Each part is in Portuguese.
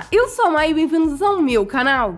Olá, eu sou a Mai e bem-vindos ao meu canal.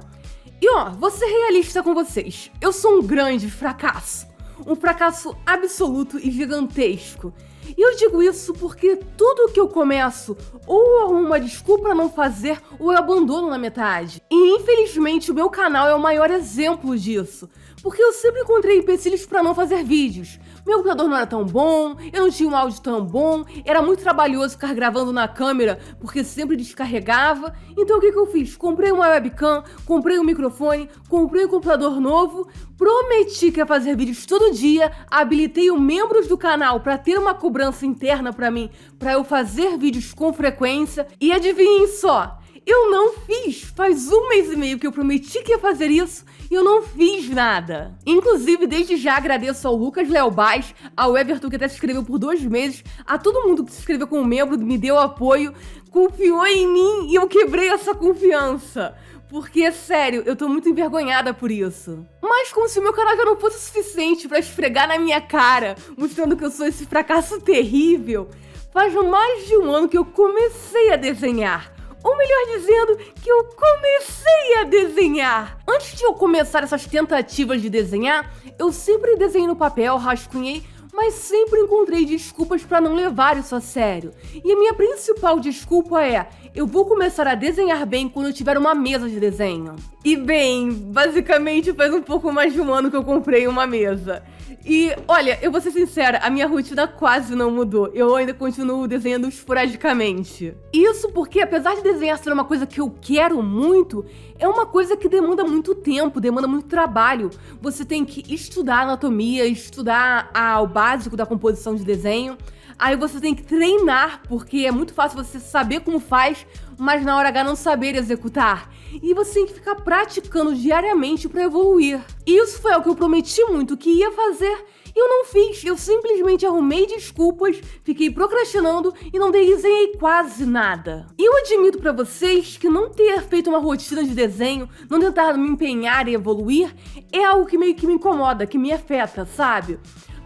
E vou ser realista com vocês, eu sou um grande fracasso. Um fracasso absoluto e gigantesco. E eu digo isso porque tudo que eu começo, ou eu arrumo uma desculpa pra não fazer, ou eu abandono na metade. E infelizmente o meu canal é o maior exemplo disso. Porque eu sempre encontrei empecilhos pra não fazer vídeos. Meu computador não era tão bom, eu não tinha um áudio tão bom, era muito trabalhoso ficar gravando na câmera, porque sempre descarregava. Então o que eu fiz? Comprei uma webcam, comprei um microfone, comprei um computador novo, prometi que ia fazer vídeos todo dia, habilitei os membros do canal pra ter uma cobrança interna pra mim, pra eu fazer vídeos com frequência. E adivinhem só, eu não fiz! Faz 1 mês e meio que eu prometi que ia fazer isso e eu não fiz nada. Inclusive, desde já agradeço ao Lucas Leobás, ao Everton, que até se inscreveu por 2 meses, a todo mundo que se inscreveu como membro, me deu apoio, confiou em mim e eu quebrei essa confiança. Porque, sério, eu tô muito envergonhada por isso. Mas como se o meu canal já não fosse o suficiente pra esfregar na minha cara, mostrando que eu sou esse fracasso terrível, faz mais de 1 ano que eu comecei a desenhar. Ou melhor dizendo, que eu comecei a desenhar. Antes de eu começar essas tentativas de desenhar, eu sempre desenhei no papel, rascunhei, mas sempre encontrei desculpas pra não levar isso a sério. E a minha principal desculpa é, eu vou começar a desenhar bem quando eu tiver uma mesa de desenho. E bem, basicamente faz um pouco mais de 1 ano que eu comprei uma mesa. E, olha, eu vou ser sincera, a minha rotina quase não mudou. Eu ainda continuo desenhando esporadicamente. Isso porque, apesar de desenhar ser uma coisa que eu quero muito, é uma coisa que demanda muito tempo, demanda muito trabalho. Você tem que estudar anatomia, estudar o básico da composição de desenho. Aí você tem que treinar, porque é muito fácil você saber como faz, mas na hora H não saber executar. E você tem que ficar praticando diariamente pra evoluir. Isso foi algo que eu prometi muito que ia fazer e eu não fiz. Eu simplesmente arrumei desculpas, fiquei procrastinando e não desenhei quase nada. E eu admito pra vocês que não ter feito uma rotina de desenho, não tentar me empenhar e evoluir, é algo que meio que me incomoda, que me afeta, sabe?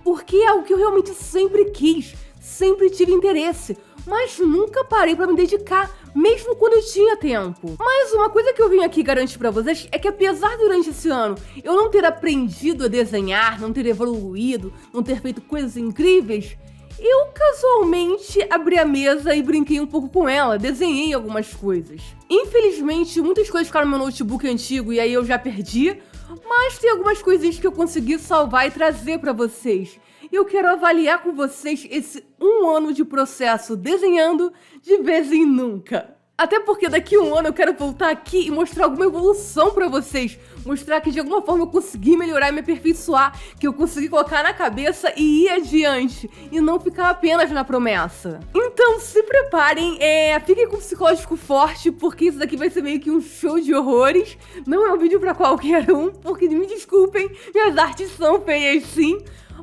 Porque é algo que eu realmente sempre quis, sempre tive interesse, mas nunca parei pra me dedicar, mesmo quando eu tinha tempo. Mas uma coisa que eu vim aqui garantir pra vocês é que apesar durante esse ano eu não ter aprendido a desenhar, não ter evoluído, não ter feito coisas incríveis, eu casualmente abri a mesa e brinquei um pouco com ela, desenhei algumas coisas. Infelizmente, muitas coisas ficaram no meu notebook antigo e aí eu já perdi, mas tem algumas coisinhas que eu consegui salvar e trazer pra vocês. E eu quero avaliar com vocês esse 1 ano de processo desenhando de vez em nunca. Até porque daqui a 1 ano eu quero voltar aqui e mostrar alguma evolução pra vocês. Mostrar que de alguma forma eu consegui melhorar e me aperfeiçoar. Que eu consegui colocar na cabeça e ir adiante. E não ficar apenas na promessa. Então se preparem, fiquem com o psicológico forte, porque isso daqui vai ser meio que um show de horrores. Não é um vídeo pra qualquer um, porque me desculpem, minhas artes são feias sim.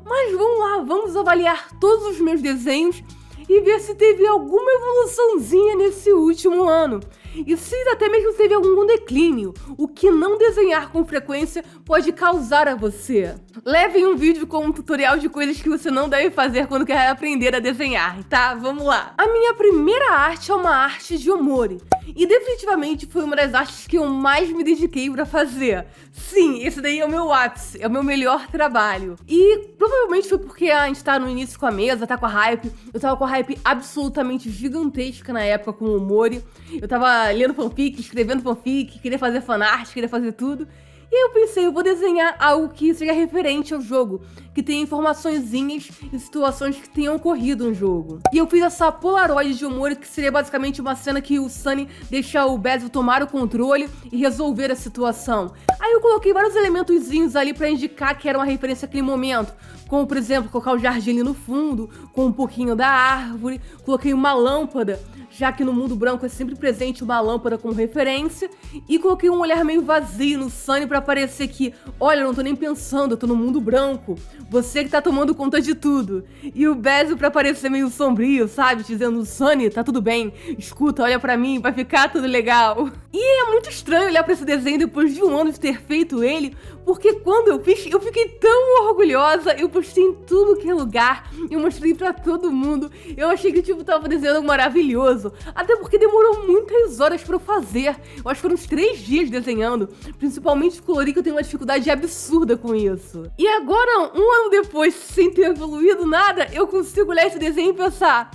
Mas vamos lá, vamos avaliar todos os meus desenhos e ver se teve alguma evoluçãozinha nesse último ano. E se até mesmo teve algum declínio, o que não desenhar com frequência pode causar a você. Levem um vídeo com um tutorial de coisas que você não deve fazer quando quer aprender a desenhar, tá? Vamos lá! A minha primeira arte é uma arte de Omori. E definitivamente foi uma das artes que eu mais me dediquei pra fazer. Sim, esse daí é o meu ápice, é o meu melhor trabalho. E provavelmente foi porque a gente tá no início com a mesa, tá com a hype. Eu tava com a hype absolutamente gigantesca na época com o Omori. Eu tava lendo fanfic, escrevendo fanfic, queria fazer fanart, queria fazer tudo. E aí eu pensei, eu vou desenhar algo que seja referente ao jogo, que tenha informaçõezinhas e situações que tenham ocorrido no jogo. E eu fiz essa Polaroid de Omori, que seria basicamente uma cena que o Sunny deixa o Basil tomar o controle e resolver a situação. Aí eu coloquei vários elementozinhos ali pra indicar que era uma referência àquele momento, como por exemplo, colocar o jardim ali no fundo, com um pouquinho da árvore, coloquei uma lâmpada, já que no mundo branco é sempre presente uma lâmpada como referência, e coloquei um olhar meio vazio no Sunny pra parecer que, olha, eu não tô nem pensando, eu tô no mundo branco, você que tá tomando conta de tudo. E o Basil pra parecer meio sombrio, sabe, dizendo, Sunny, tá tudo bem, escuta, olha pra mim, vai ficar tudo legal. E é muito estranho olhar pra esse desenho depois de um ano de ter feito ele, porque quando eu fiz, eu fiquei tão orgulhosa, eu postei em tudo que é lugar, eu mostrei pra todo mundo, eu achei que, tipo, tava desenhando algo maravilhoso, até porque demorou muitas horas pra eu fazer, eu acho que foram uns 3 dias desenhando, principalmente colorir, que eu tenho uma dificuldade absurda com isso. E agora, um ano depois, sem ter evoluído nada, eu consigo olhar esse desenho e pensar,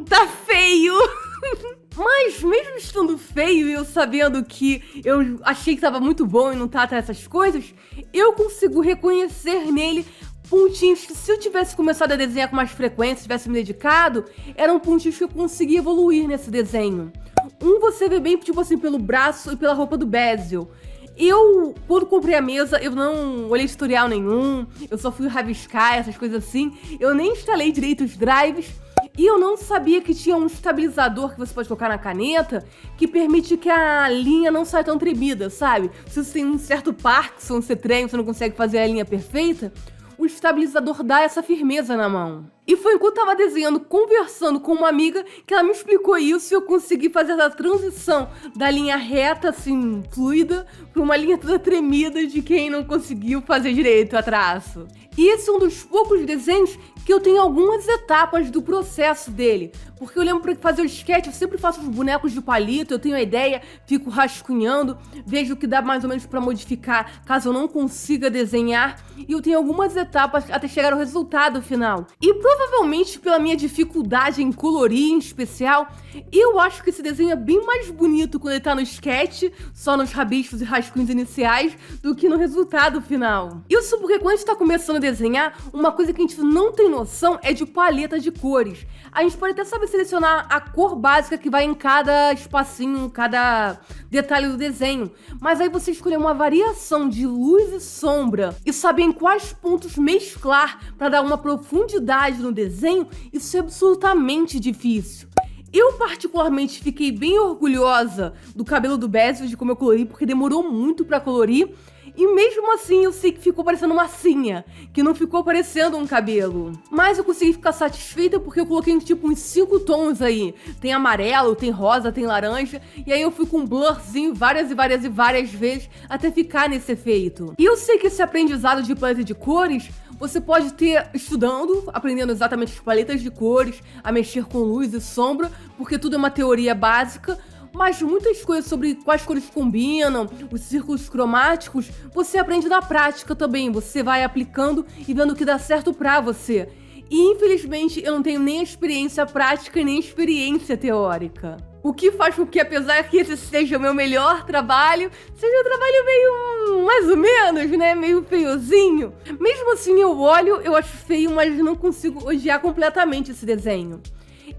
tá feio! Mas mesmo estando feio e eu sabendo que eu achei que tava muito bom e não tá atrás dessas coisas, eu consigo reconhecer nele pontinhos que, se eu tivesse começado a desenhar com mais frequência, tivesse me dedicado, eram pontinhos que eu consegui evoluir nesse desenho. Você vê bem, tipo assim, pelo braço e pela roupa do Basil. Quando comprei a mesa, eu não olhei tutorial nenhum, eu só fui rabiscar, essas coisas assim. Eu nem instalei direito os drives. E eu não sabia que tinha um estabilizador que você pode colocar na caneta que permite que a linha não saia tão tremida, sabe? Se você tem um certo Parkinson, você treina, você não consegue fazer a linha perfeita, o estabilizador dá essa firmeza na mão. E foi enquanto eu tava desenhando, conversando com uma amiga, que ela me explicou isso e eu consegui fazer essa transição da linha reta, assim, fluida, pra uma linha toda tremida de quem não conseguiu fazer direito a traço. E esse é um dos poucos desenhos que eu tenho algumas etapas do processo dele. Porque eu lembro pra fazer o sketch, eu sempre faço os bonecos de palito, eu tenho a ideia, fico rascunhando, vejo o que dá mais ou menos pra modificar, caso eu não consiga desenhar. E eu tenho algumas etapas até chegar ao resultado final. E provavelmente pela minha dificuldade em colorir em especial, eu acho que esse desenho é bem mais bonito quando ele tá no sketch, só nos rabiscos e rascunhos iniciais, do que no resultado final. Isso porque quando a gente tá começando a desenhar, uma coisa que a gente não tem noção é de paleta de cores. A gente pode até saber selecionar a cor básica que vai em cada espacinho, cada detalhe do desenho, mas aí você escolher uma variação de luz e sombra e saber em quais pontos mesclar para dar uma profundidade no desenho, isso é absolutamente difícil. Eu particularmente fiquei bem orgulhosa do cabelo do Basil, de como eu colori, porque demorou muito pra colorir. E mesmo assim eu sei que ficou parecendo uma massinha, que não ficou parecendo um cabelo. Mas eu consegui ficar satisfeita porque eu coloquei tipo uns 5 tons aí. Tem amarelo, tem rosa, tem laranja. E aí eu fui com um blurzinho várias vezes até ficar nesse efeito. E eu sei que esse aprendizado de paleta de cores você pode ter estudando, aprendendo exatamente as paletas de cores, a mexer com luz e sombra, porque tudo é uma teoria básica. Mas muitas coisas sobre quais cores combinam, os círculos cromáticos, você aprende na prática também. Você vai aplicando e vendo o que dá certo pra você. E infelizmente eu não tenho nem experiência prática nem experiência teórica. O que faz com que, apesar que esse seja o meu melhor trabalho, seja um trabalho meio mais ou menos, né? Meio feiozinho. Mesmo assim eu olho, eu acho feio, mas não consigo odiar completamente esse desenho.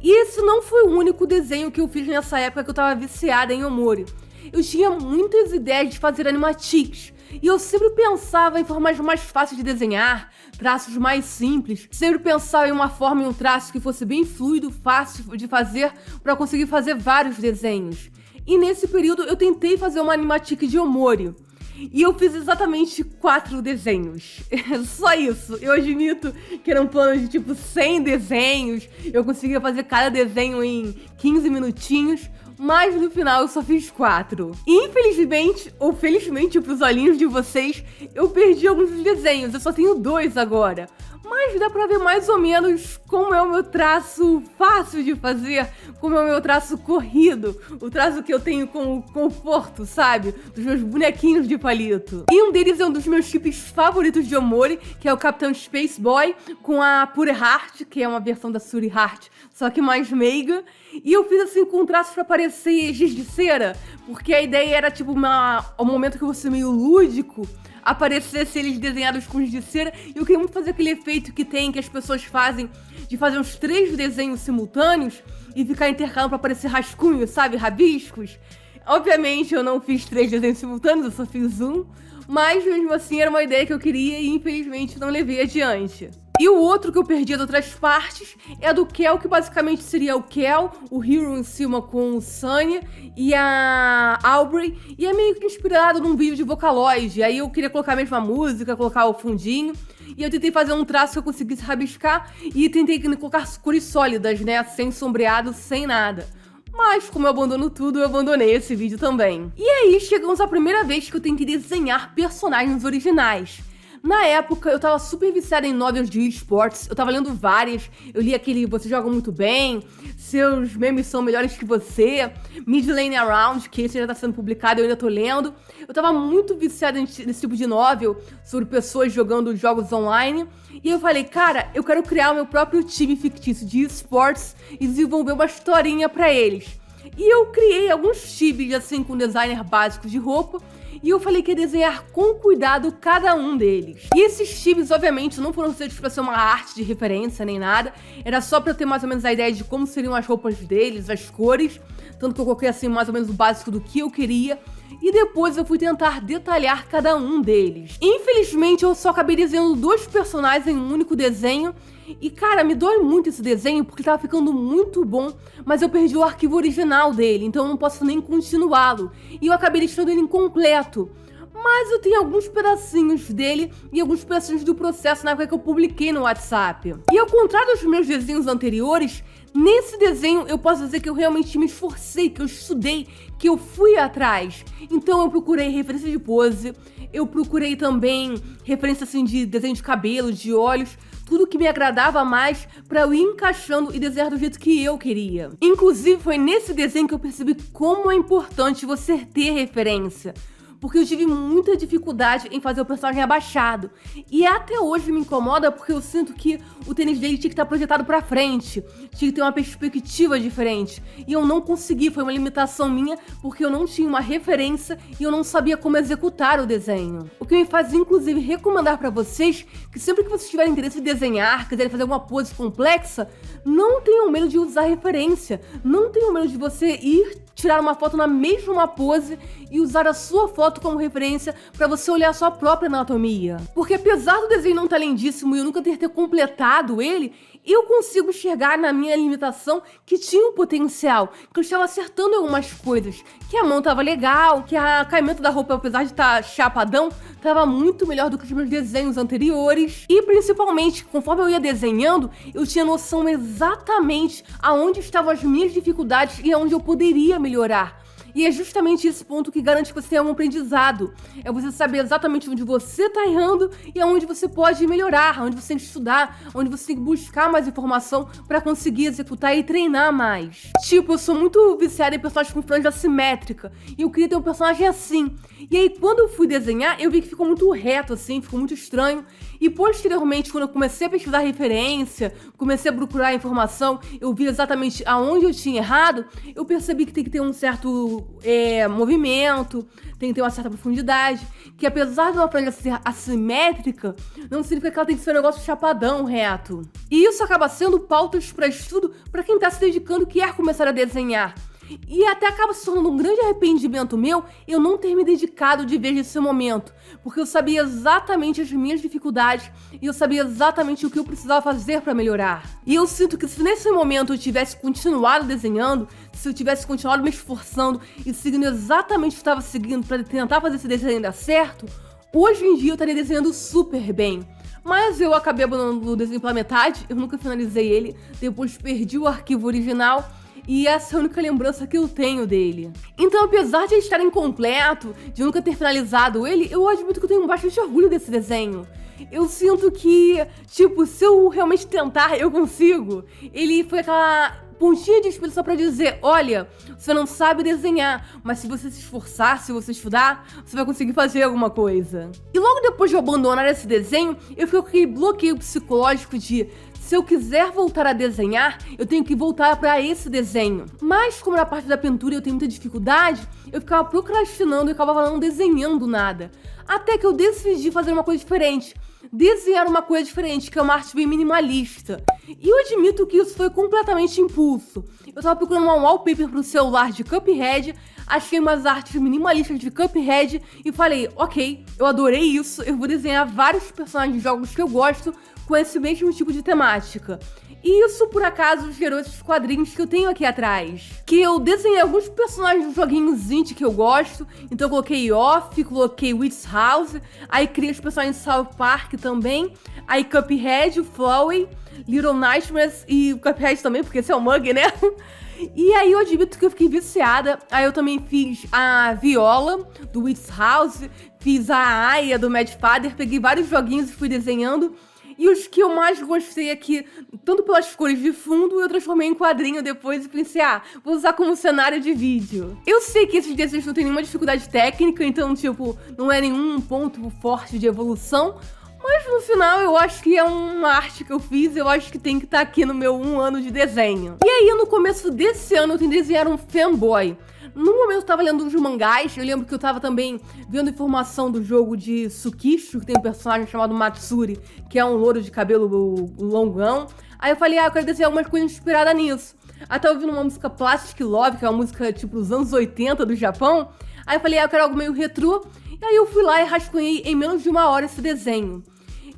E esse não foi o único desenho que eu fiz nessa época que eu tava viciada em Omori. Eu tinha muitas ideias de fazer animatics, e eu sempre pensava em formas mais fáceis de desenhar, traços mais simples. Sempre pensava em uma forma e um traço que fosse bem fluido, fácil de fazer, para conseguir fazer vários desenhos. E nesse período eu tentei fazer uma animatic de Omori. E eu fiz exatamente 4 desenhos. Só isso. Eu admito que era um plano de tipo 100 desenhos. Eu conseguia fazer cada desenho em 15 minutinhos. Mas no final eu só fiz 4. E infelizmente, ou felizmente pros olhinhos de vocês, eu perdi alguns dos desenhos. Eu só tenho 2 agora. Mas dá pra ver mais ou menos como é o meu traço fácil de fazer, como é o meu traço corrido, o traço que eu tenho com conforto, sabe? Dos meus bonequinhos de palito. E um deles é um dos meus chips favoritos de Omori, que é o Capitão Space Boy, com a Pure Heart, que é uma versão da Suri Heart, só que mais meiga. E eu fiz assim com traços pra parecer giz de cera, porque a ideia era tipo um momento que eu fosse meio lúdico, aparecesse eles desenhados com giz de cera, e eu queria muito fazer aquele efeito que as pessoas fazem, de fazer uns 3 desenhos simultâneos e ficar intercalando pra parecer rascunhos, sabe, rabiscos. Obviamente eu não fiz 3 desenhos simultâneos, eu só fiz um, mas mesmo assim era uma ideia que eu queria e infelizmente não levei adiante. E o outro que eu perdi de outras partes é do Kel, que basicamente seria o Kel, o Hero em cima com o Sunny e a Aubrey. E é meio que inspirado num vídeo de Vocaloid. Aí eu queria colocar a mesma música, colocar o fundinho. E eu tentei fazer um traço que eu conseguisse rabiscar e tentei colocar cores sólidas, né? Sem sombreado, sem nada. Mas como eu abandono tudo, eu abandonei esse vídeo também. E aí chegamos à primeira vez que eu tenho que desenhar personagens originais. Na época, eu tava super viciada em novels de esportes, eu tava lendo várias, eu li aquele Você Joga Muito Bem, Seus Memes São Melhores Que Você, Mid Lane Around, que esse já tá sendo publicado, eu ainda tô lendo. Eu tava muito viciada nesse tipo de novel, sobre pessoas jogando jogos online, e eu falei, cara, eu quero criar o meu próprio time fictício de esportes e desenvolver uma historinha pra eles. E eu criei alguns times, assim, com designer básico de roupa, e eu falei que ia desenhar com cuidado cada um deles. E esses chips, obviamente, não foram feitos pra ser uma arte de referência nem nada. Era só pra eu ter mais ou menos a ideia de como seriam as roupas deles, as cores. Tanto que eu coloquei, assim, mais ou menos o básico do que eu queria. E depois eu fui tentar detalhar cada um deles. Infelizmente, eu só acabei desenhando 2 personagens em um único desenho. E, cara, me dói muito esse desenho porque tava ficando muito bom, mas eu perdi o arquivo original dele, então eu não posso nem continuá-lo. E eu acabei deixando ele incompleto. Mas eu tenho alguns pedacinhos dele e alguns pedacinhos do processo na época que eu publiquei no WhatsApp. E ao contrário dos meus desenhos anteriores, nesse desenho eu posso dizer que eu realmente me esforcei, que eu estudei, que eu fui atrás. Então eu procurei referência de pose, eu procurei também referência assim de desenho de cabelo, de olhos, tudo que me agradava mais pra eu ir encaixando e desenhar do jeito que eu queria. Inclusive foi nesse desenho que eu percebi como é importante você ter referência. Porque eu tive muita dificuldade em fazer o personagem abaixado. E até hoje me incomoda porque eu sinto que o tênis dele tinha que estar projetado pra frente. Tinha que ter uma perspectiva diferente. E eu não consegui, foi uma limitação minha, porque eu não tinha uma referência e eu não sabia como executar o desenho. O que me faz, inclusive, recomendar pra vocês que sempre que vocês tiverem interesse em desenhar, quiserem fazer alguma pose complexa, não tenham medo de usar referência. Não tenham medo de você ir tirar uma foto na mesma pose e usar a sua foto como referência pra você olhar a sua própria anatomia. Porque apesar do desenho não estar lindíssimo e eu nunca ter completado ele, eu consigo enxergar na minha limitação que tinha um potencial, que eu estava acertando em algumas coisas, que a mão tava legal, que o caimento da roupa, apesar de estar chapadão, tava muito melhor do que os meus desenhos anteriores. E principalmente, conforme eu ia desenhando, eu tinha noção exatamente aonde estavam as minhas dificuldades e aonde eu poderia melhorar. E é justamente esse ponto que garante que você tenha um aprendizado. É você saber exatamente onde você tá errando e aonde você pode melhorar, onde você tem que estudar, onde você tem que buscar mais informação pra conseguir executar e treinar mais. Tipo, eu sou muito viciada em personagens com franja assimétrica e eu queria ter um personagem assim. E aí, quando eu fui desenhar, eu vi que ficou muito reto, assim, ficou muito estranho. E posteriormente, quando eu comecei a pesquisar referência, comecei a procurar informação, eu vi exatamente aonde eu tinha errado, eu percebi que tem que ter um certo movimento, tem que ter uma certa profundidade, que apesar de uma franja ser assimétrica, não significa que ela tem que ser um negócio chapadão, reto. E isso acaba sendo pautas para estudo para quem tá se dedicando e quer começar a desenhar. E até acaba se tornando um grande arrependimento meu eu não ter me dedicado de vez nesse momento, porque eu sabia exatamente as minhas dificuldades e eu sabia exatamente o que eu precisava fazer para melhorar. E eu sinto que se nesse momento eu tivesse continuado desenhando, se eu tivesse continuado me esforçando e seguindo exatamente o que eu estava seguindo para tentar fazer esse desenho dar certo, hoje em dia eu estaria desenhando super bem. Mas eu acabei abandonando o desenho pela metade, eu nunca finalizei ele, depois perdi o arquivo original. E essa é a única lembrança que eu tenho dele. Então, apesar de estar incompleto, de nunca ter finalizado ele, eu admito que eu tenho bastante orgulho desse desenho. Eu sinto que, tipo, se eu realmente tentar, eu consigo. Ele foi aquela pontinha de inspiração pra dizer, olha, você não sabe desenhar, mas se você se esforçar, se você estudar, você vai conseguir fazer alguma coisa. E logo depois de eu abandonar esse desenho, eu fiquei com aquele bloqueio psicológico de se eu quiser voltar a desenhar, eu tenho que voltar para esse desenho. Mas como na parte da pintura eu tenho muita dificuldade, eu ficava procrastinando e acabava não desenhando nada. Até que eu decidi fazer uma coisa diferente. Desenhar uma coisa diferente, que é uma arte bem minimalista. E eu admito que isso foi completamente impulso. Eu tava procurando uma wallpaper pro celular de Cuphead, achei umas artes minimalistas de Cuphead e falei, ok, eu adorei isso, eu vou desenhar vários personagens de jogos que eu gosto com esse mesmo tipo de temática. E isso, por acaso, gerou esses quadrinhos que eu tenho aqui atrás. Que eu desenhei alguns personagens dos joguinhos indie que eu gosto. Então eu coloquei Off, coloquei Witch House, aí criei os personagens de South Park também. Aí Cuphead, o Flowey, Little Nightmares e o Cuphead também, porque esse é o Mug, né? E aí eu admito que eu fiquei viciada. Aí eu também fiz a Viola, do Witch House, fiz a Aya, do Mad Father, peguei vários joguinhos e fui desenhando. E os que eu mais gostei aqui, tanto pelas cores de fundo, eu transformei em quadrinho depois e pensei, vou usar como cenário de vídeo. Eu sei que esses desenhos não tem nenhuma dificuldade técnica, então, tipo, não é nenhum ponto forte de evolução, mas no final eu acho que é uma arte que eu fiz, eu acho que tem que estar aqui no meu 1 ano de desenho. E aí, no começo desse ano, eu tentei desenhar um fanboy. No momento eu tava lendo uns mangás, eu lembro que eu tava também vendo informação do jogo de Tsukisho, que tem um personagem chamado Matsuri, que é um louro de cabelo longão. Aí eu falei, eu quero desenhar algumas coisas inspiradas nisso. Aí tava ouvindo uma música Plastic Love, que é uma música tipo dos anos 80 do Japão. Aí eu falei, eu quero algo meio retrô. E aí eu fui lá e rascunhei em menos de 1 hora esse desenho.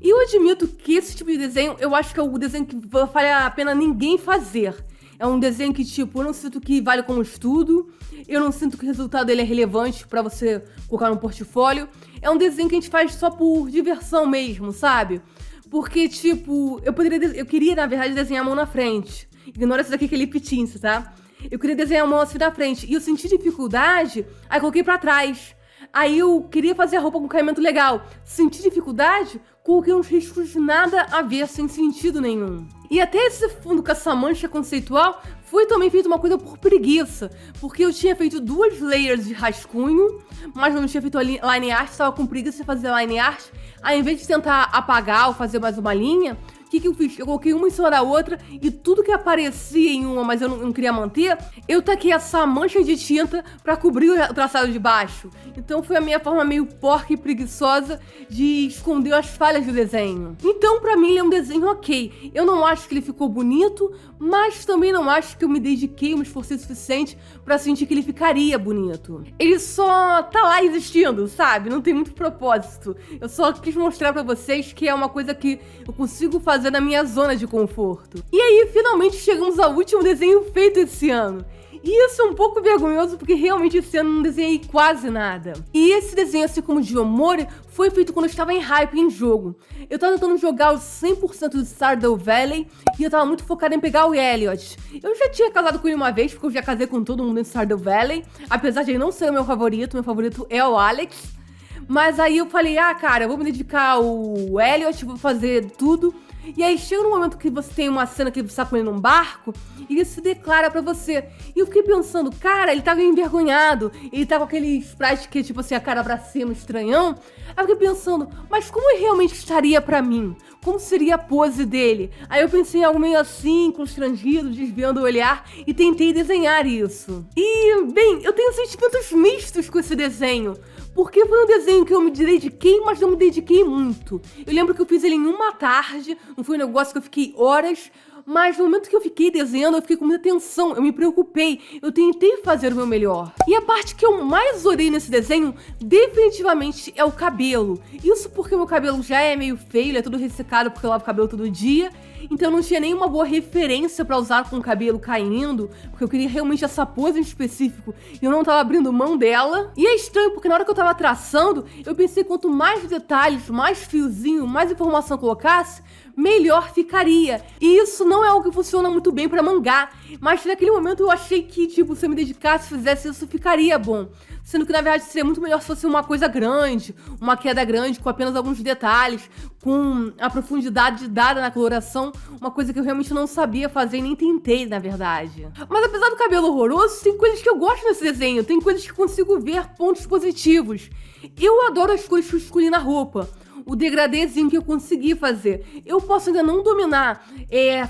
E eu admito que esse tipo de desenho, eu acho que é o desenho que vale a pena ninguém fazer. É um desenho que, tipo, eu não sinto que vale como estudo, eu não sinto que o resultado dele é relevante pra você colocar no portfólio. É um desenho que a gente faz só por diversão mesmo, sabe? Porque, tipo, eu queria, na verdade, desenhar a mão na frente. Ignora isso daqui que é lip tint, tá? Eu queria desenhar a mão assim na frente. E eu senti dificuldade, aí coloquei pra trás. Aí eu queria fazer a roupa com caimento legal. Senti dificuldade, coloquei uns riscos de nada a ver, sem sentido nenhum. E até esse fundo com essa mancha conceitual foi também feito uma coisa por preguiça, porque eu tinha feito 2 layers de rascunho, mas não tinha feito line art, estava com preguiça de fazer line art. Aí, ao invés de tentar apagar ou fazer mais uma linha, o que eu fiz? Eu coloquei uma em cima da outra e tudo que aparecia em uma, mas eu não queria manter, eu taquei essa mancha de tinta pra cobrir o traçado de baixo. Então foi a minha forma meio porca e preguiçosa de esconder as falhas do desenho. Então pra mim ele é um desenho ok. Eu não acho que ele ficou bonito, mas também não acho que eu me dediquei, me esforcei o suficiente pra sentir que ele ficaria bonito. Ele só tá lá existindo, sabe? Não tem muito propósito. Eu só quis mostrar pra vocês que é uma coisa que eu consigo fazer na minha zona de conforto. E aí, finalmente chegamos ao último desenho feito esse ano. E isso é um pouco vergonhoso, porque realmente esse ano não desenhei quase nada. E esse desenho, assim como o de Omori, foi feito quando eu estava em hype em jogo. Eu tava tentando jogar os 100% do Stardew Valley e eu tava muito focada em pegar o Elliot. Eu já tinha casado com ele uma vez, porque eu já casei com todo mundo em Stardew Valley, apesar de ele não ser o meu favorito é o Alex. Mas aí eu falei, cara, eu vou me dedicar ao Elliot, vou fazer tudo. E aí chega no momento que você tem uma cena que você tá com ele num barco e ele se declara pra você. E eu fiquei pensando, cara, ele tá meio envergonhado, ele tá com aquele sprite que é tipo assim, a cara pra cima, estranhão. Aí eu fiquei pensando, mas como ele realmente estaria pra mim? Como seria a pose dele? Aí eu pensei em algo meio assim, constrangido, desviando o olhar e tentei desenhar isso. E, bem, eu tenho sentimentos mistos com esse desenho. Porque foi um desenho que eu me dediquei, mas não me dediquei muito. Eu lembro que eu fiz ele em uma tarde, não foi um negócio que eu fiquei horas, mas no momento que eu fiquei desenhando, eu fiquei com muita tensão, eu me preocupei, eu tentei fazer o meu melhor. E a parte que eu mais orei nesse desenho, definitivamente, é o cabelo. Isso porque meu cabelo já é meio feio, ele é todo ressecado porque eu lavo o cabelo todo dia, então eu não tinha nenhuma boa referência pra usar com o cabelo caindo, porque eu queria realmente essa pose em específico e eu não tava abrindo mão dela. E é estranho porque na hora que eu tava traçando, eu pensei que quanto mais detalhes, mais fiozinho, mais informação eu colocasse, melhor ficaria. E isso não é algo que funciona muito bem pra mangá, mas naquele momento eu achei que, tipo, se eu me dedicasse, fizesse isso, ficaria bom. Sendo que, na verdade, seria muito melhor se fosse uma coisa grande, uma queda grande, com apenas alguns detalhes, com a profundidade dada na coloração, uma coisa que eu realmente não sabia fazer e nem tentei, na verdade. Mas apesar do cabelo horroroso, tem coisas que eu gosto nesse desenho, tem coisas que consigo ver pontos positivos. Eu adoro as cores que eu escolhi na roupa. O degradêzinho que eu consegui fazer. Eu posso ainda não dominar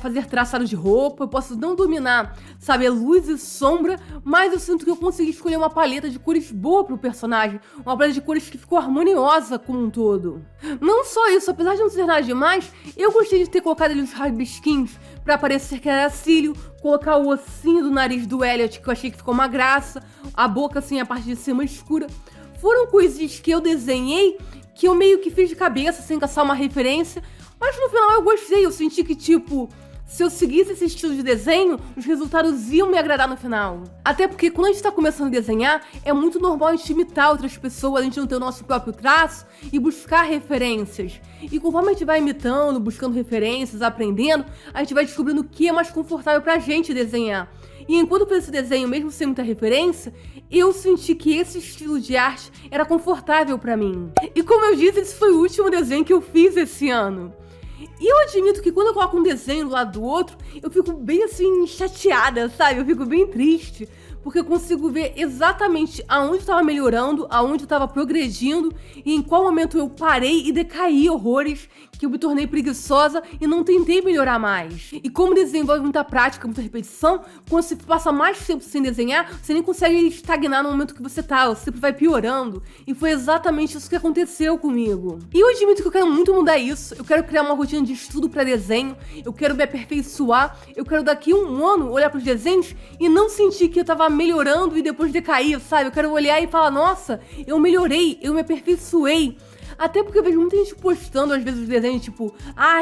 fazer traçado de roupa, eu posso não dominar, sabe, luz e sombra, mas eu sinto que eu consegui escolher uma paleta de cores boa pro personagem, uma paleta de cores que ficou harmoniosa como um todo. Não só isso, apesar de não ser nada demais, eu gostei de ter colocado ali os rabisquinhos pra parecer que era cílio, colocar o ossinho do nariz do Elliot, que eu achei que ficou uma graça, a boca assim, a parte de cima escura. Foram coisinhas que eu desenhei que eu meio que fiz de cabeça, sem caçar uma referência, mas no final eu gostei, eu senti que, tipo, se eu seguisse esse estilo de desenho, os resultados iam me agradar no final. Até porque quando a gente tá começando a desenhar, é muito normal a gente imitar outras pessoas, a gente não ter o nosso próprio traço e buscar referências. E conforme a gente vai imitando, buscando referências, aprendendo, a gente vai descobrindo o que é mais confortável pra gente desenhar. E enquanto eu fiz esse desenho, mesmo sem muita referência, eu senti que esse estilo de arte era confortável pra mim. E como eu disse, esse foi o último desenho que eu fiz esse ano. E eu admito que quando eu coloco um desenho do lado do outro, eu fico bem assim, chateada, sabe? Eu fico bem triste, porque eu consigo ver exatamente aonde eu tava melhorando, aonde eu tava progredindo e em qual momento eu parei e decaí horrores, que eu me tornei preguiçosa e não tentei melhorar mais. E como desenho envolve muita prática, muita repetição, quando você passa mais tempo sem desenhar, você nem consegue estagnar no momento que você tá, você sempre vai piorando. E foi exatamente isso que aconteceu comigo. E eu admito que eu quero muito mudar isso, eu quero criar uma rotina de estudo pra desenho, eu quero me aperfeiçoar, eu quero daqui um ano olhar pros desenhos e não sentir que eu tava melhorando e depois decair, sabe? Eu quero olhar e falar, nossa, eu melhorei, eu me aperfeiçoei. Até porque eu vejo muita gente postando, às vezes, os desenhos, tipo,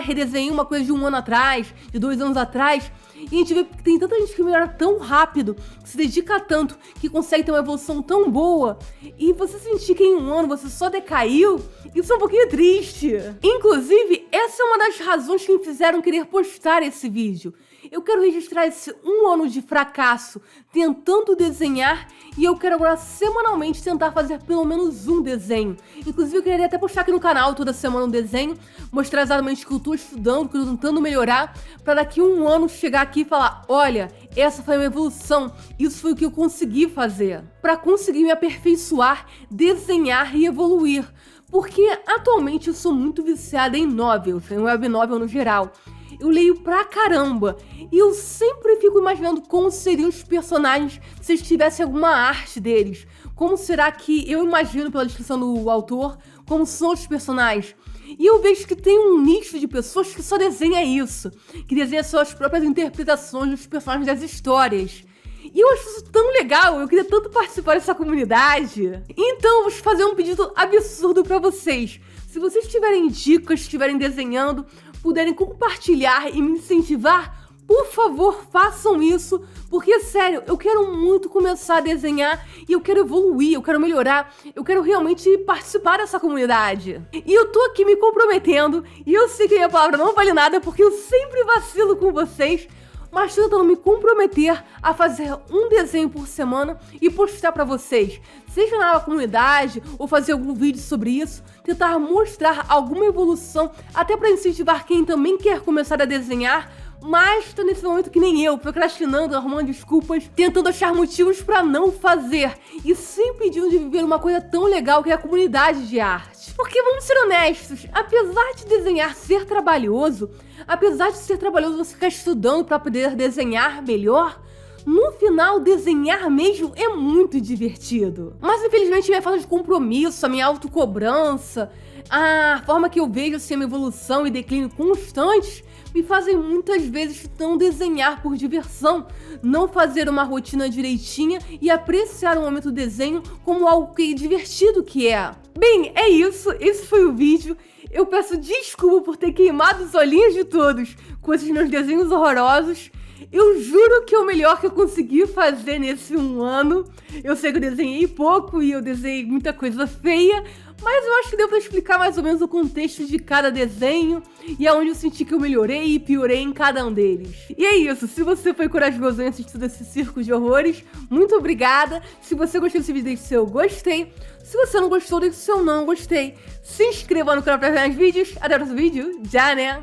redesenhei uma coisa de 1 ano atrás, de 2 anos atrás. E a gente vê que tem tanta gente que melhora tão rápido, que se dedica tanto, que consegue ter uma evolução tão boa. E você sentir que em 1 ano você só decaiu, isso é um pouquinho triste. Inclusive, essa é uma das razões que me fizeram querer postar esse vídeo. Eu quero registrar esse 1 ano de fracasso tentando desenhar e eu quero agora semanalmente tentar fazer pelo menos um desenho. Inclusive eu queria até postar aqui no canal toda semana um desenho, mostrar exatamente o que eu tô estudando, o que eu tô tentando melhorar, pra daqui 1 ano chegar aqui e falar, olha, essa foi a minha evolução, isso foi o que eu consegui fazer. Pra conseguir me aperfeiçoar, desenhar e evoluir. Porque atualmente eu sou muito viciada em novels, em web novel no geral. Eu leio pra caramba, e eu sempre fico imaginando como seriam os personagens se eles tivessem alguma arte deles. Como será que, eu imagino pela descrição do autor, como são os personagens. E eu vejo que tem um nicho de pessoas que só desenha isso, que desenha suas próprias interpretações dos personagens das histórias. E eu acho isso tão legal, eu queria tanto participar dessa comunidade. Então, eu vou fazer um pedido absurdo pra vocês. Se vocês tiverem dicas, estiverem desenhando, puderem compartilhar e me incentivar, por favor, façam isso, porque, sério, eu quero muito começar a desenhar e eu quero evoluir, eu quero melhorar, eu quero realmente participar dessa comunidade. E eu tô aqui me comprometendo, e eu sei que a minha palavra não vale nada, porque eu sempre vacilo com vocês, mas tô tentando me comprometer a fazer um desenho por semana e postar pra vocês, seja na comunidade ou fazer algum vídeo sobre isso, tentar mostrar alguma evolução, até pra incentivar quem também quer começar a desenhar, mas tá nesse momento que nem eu, procrastinando, arrumando desculpas, tentando achar motivos pra não fazer e se impedindo de viver uma coisa tão legal que é a comunidade de arte. Porque vamos ser honestos, apesar de desenhar ser trabalhoso, apesar de ser trabalhoso você ficar estudando pra poder desenhar melhor, no final, desenhar mesmo é muito divertido. Mas infelizmente minha falta de compromisso, a minha autocobrança, a forma que eu vejo assim, a minha evolução e declínio constantes, me fazem muitas vezes não desenhar por diversão, não fazer uma rotina direitinha e apreciar o momento do desenho como algo divertido que é. Bem, é isso, esse foi o vídeo. Eu peço desculpa por ter queimado os olhinhos de todos com esses meus desenhos horrorosos. Eu juro que é o melhor que eu consegui fazer nesse 1 ano. Eu sei que eu desenhei pouco e eu desenhei muita coisa feia, mas eu acho que deu pra explicar mais ou menos o contexto de cada desenho e aonde eu senti que eu melhorei e piorei em cada um deles. E é isso, se você foi corajoso em assistir esse circo de horrores, muito obrigada. Se você gostou desse vídeo, deixe seu gostei. Se você não gostou, deixe seu não gostei. Se inscreva no canal para ver mais vídeos. Até o próximo vídeo. Já, né?